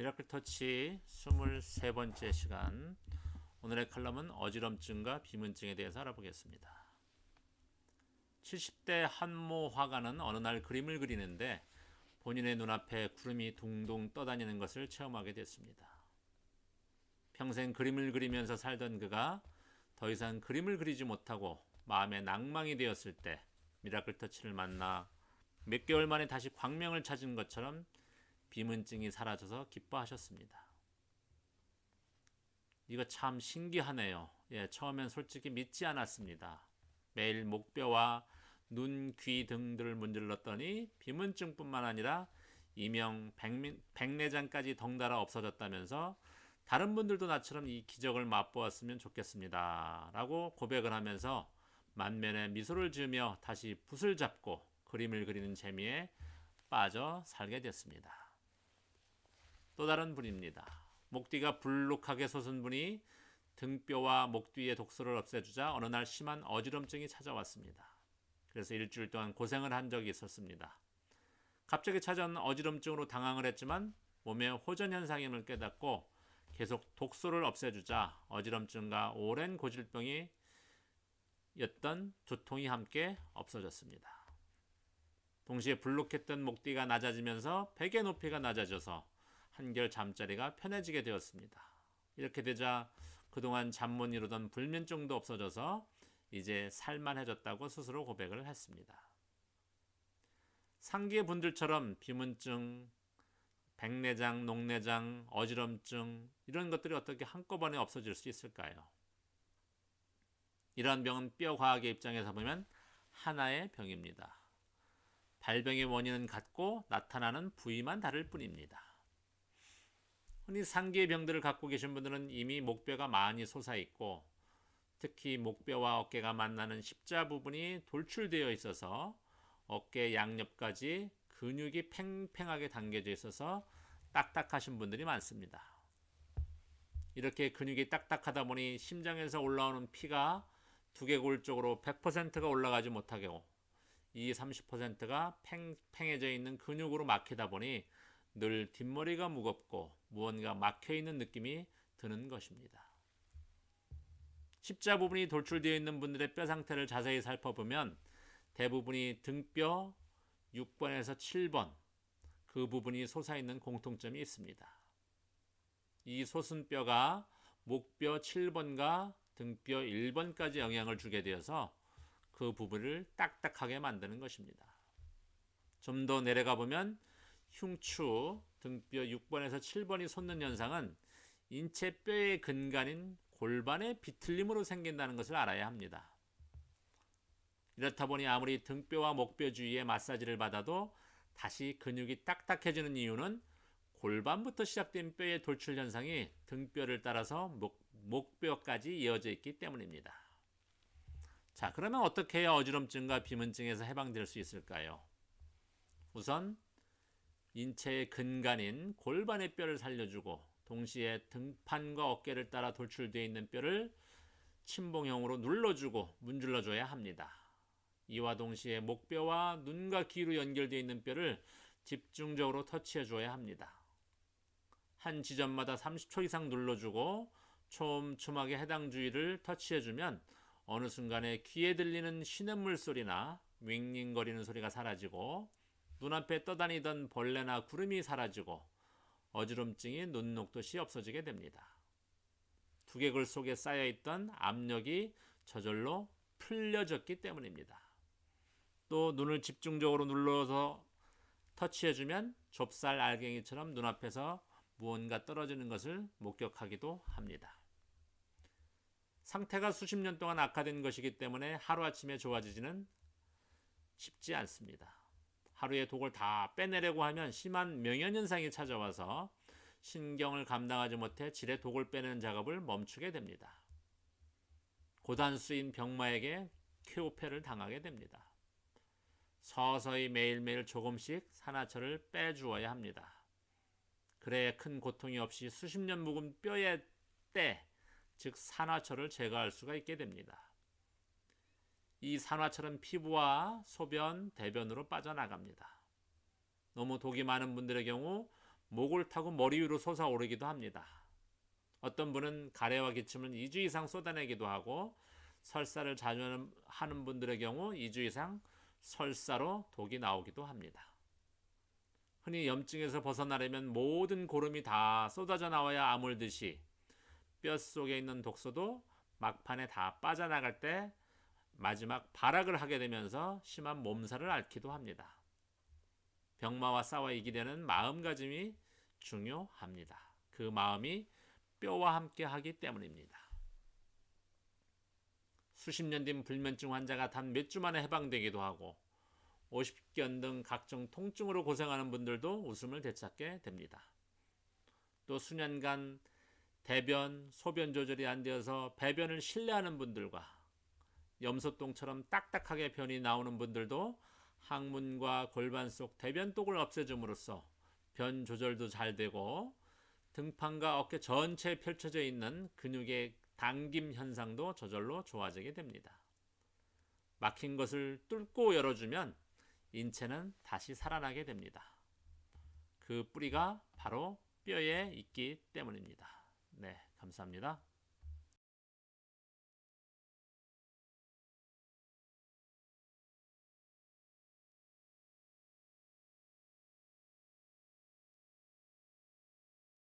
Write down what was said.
미라클 터치 23번째 시간. 오늘의 칼럼은 어지럼증과 비문증에 대해서 알아보겠습니다. 70대 한모 화가는 어느 날 그림을 그리는데 본인의 눈앞에 구름이 둥둥 떠다니는 것을 체험하게 됐습니다. 평생 그림을 그리면서 살던 그가 더 이상 그림을 그리지 못하고 마음에 낭망이 되었을 때 미라클 터치를 만나 몇 개월 만에 다시 광명을 찾은 것처럼 비문증이 사라져서 기뻐하셨습니다. 이거 참 신기하네요. 처음엔 솔직히 믿지 않았습니다. 매일 목뼈와 눈, 귀 등들을 문질렀더니 비문증뿐만 아니라 이명 백내장까지 덩달아 없어졌다면서 다른 분들도 나처럼 이 기적을 맛보았으면 좋겠습니다. 라고 고백을 하면서 만면에 미소를 지으며 다시 붓을 잡고 그림을 그리는 재미에 빠져 살게 됐습니다. 또 다른 분입니다. 목뒤가 불룩하게 솟은 분이 등뼈와 목 뒤의 독소를 없애주자 어느 날 심한 어지럼증이 찾아왔습니다. 그래서 일주일 동안 고생을 한 적이 있었습니다. 갑자기 찾아온 어지럼증으로 당황을 했지만 몸에 호전 현상임을 깨닫고 계속 독소를 없애주자 어지럼증과 오랜 고질병이 였던 두통이 함께 없어졌습니다. 동시에 불룩했던 목뒤가 낮아지면서 베개 높이가 낮아져서 한결 잠자리가 편해지게 되었습니다. 이렇게 되자 그동안 잠 못 이루던 불면증도 없어져서 이제 살만해졌다고 스스로 고백을 했습니다. 상기의 분들처럼 비문증, 백내장, 녹내장, 어지럼증 이런 것들이 어떻게 한꺼번에 없어질 수 있을까요? 이러한 병은 뼈과학의 입장에서 보면 하나의 병입니다. 발병의 원인은 같고 나타나는 부위만 다를 뿐입니다. 흔히 상기의 병들을 갖고 계신 분들은 이미 목뼈가 많이 솟아있고 특히 목뼈와 어깨가 만나는 십자 부분이 돌출되어 있어서 어깨 양옆까지 근육이 팽팽하게 당겨져 있어서 딱딱하신 분들이 많습니다. 이렇게 근육이 딱딱하다 보니 심장에서 올라오는 피가 두개골 쪽으로 100%가 올라가지 못하고 이 30%가 팽팽해져 있는 근육으로 막히다 보니 늘 뒷머리가 무겁고 무언가 막혀있는 느낌이 드는 것입니다. 십자 부분이 돌출되어 있는 분들의 뼈 상태를 자세히 살펴보면 대부분이 등뼈 6번에서 7번 그 부분이 솟아있는 공통점이 있습니다. 이 솟은 뼈가 목뼈 7번과 등뼈 1번까지 영향을 주게 되어서 그 부분을 딱딱하게 만드는 것입니다. 좀 더 내려가 보면 흉추 등뼈 6번에서 7번이 솟는 현상은 인체 뼈의 근간인 골반의 비틀림으로 생긴다는 것을 알아야 합니다. 이렇다 보니 아무리 등뼈와 목뼈 주위에 마사지를 받아도 다시 근육이 딱딱해지는 이유는 골반부터 시작된 뼈의 돌출 현상이 등뼈를 따라서 목뼈까지 이어져 있기 때문입니다. 자, 그러면 어떻게 해야 어지럼증과 비문증에서 해방될 수 있을까요? 우선 인체의 근간인 골반의 뼈를 살려주고 동시에 등판과 어깨를 따라 돌출되어 있는 뼈를 침봉형으로 눌러주고 문질러줘야 합니다. 이와 동시에 목뼈와 눈과 귀로 연결되어 있는 뼈를 집중적으로 터치해줘야 합니다. 한 지점마다 30초 이상 눌러주고 촘촘하게 해당 주위를 터치해주면 어느 순간에 귀에 들리는 시냇물 소리나 윙윙거리는 소리가 사라지고 눈앞에 떠다니던 벌레나 구름이 사라지고 어지럼증이 눈녹듯이 없어지게 됩니다. 두개골 속에 쌓여있던 압력이 저절로 풀려졌기 때문입니다. 또 눈을 집중적으로 눌러서 터치해주면 좁쌀 알갱이처럼 눈앞에서 무언가 떨어지는 것을 목격하기도 합니다. 상태가 수십 년 동안 악화된 것이기 때문에 하루아침에 좋아지지는 쉽지 않습니다. 하루에 독을 다 빼내려고 하면 심한 명현현상이 찾아와서 신경을 감당하지 못해 질의 독을 빼내는 작업을 멈추게 됩니다. 고단수인 병마에게 쾌오패를 당하게 됩니다. 서서히 매일매일 조금씩 산화철을 빼주어야 합니다. 그래야 큰 고통이 없이 수십 년 묵은 뼈의 때, 즉 산화철을 제거할 수가 있게 됩니다. 이 산화철은 피부와 소변, 대변으로 빠져나갑니다. 너무 독이 많은 분들의 경우 목을 타고 머리 위로 솟아오르기도 합니다. 어떤 분은 가래와 기침을 2주 이상 쏟아내기도 하고 설사를 자주 하는 분들의 경우 2주 이상 설사로 독이 나오기도 합니다. 흔히 염증에서 벗어나려면 모든 고름이 다 쏟아져 나와야 아물듯이 뼛속에 있는 독소도 막판에 다 빠져나갈 때 마지막 발악을 하게 되면서 심한 몸살을 앓기도 합니다. 병마와 싸워 이기려는 마음가짐이 중요합니다. 그 마음이 뼈와 함께 하기 때문입니다. 수십 년 된 불면증 환자가 단 몇 주 만에 해방되기도 하고 오십견 등 각종 통증으로 고생하는 분들도 웃음을 되찾게 됩니다. 또 수년간 대변, 소변 조절이 안 되어서 배변을 신뢰하는 분들과 염소똥처럼 딱딱하게 변이 나오는 분들도 항문과 골반 속 대변독을 없애줌으로써 변 조절도 잘 되고 등판과 어깨 전체에 펼쳐져 있는 근육의 당김 현상도 저절로 좋아지게 됩니다. 막힌 것을 뚫고 열어주면 인체는 다시 살아나게 됩니다. 그 뿌리가 바로 뼈에 있기 때문입니다. 네, 감사합니다.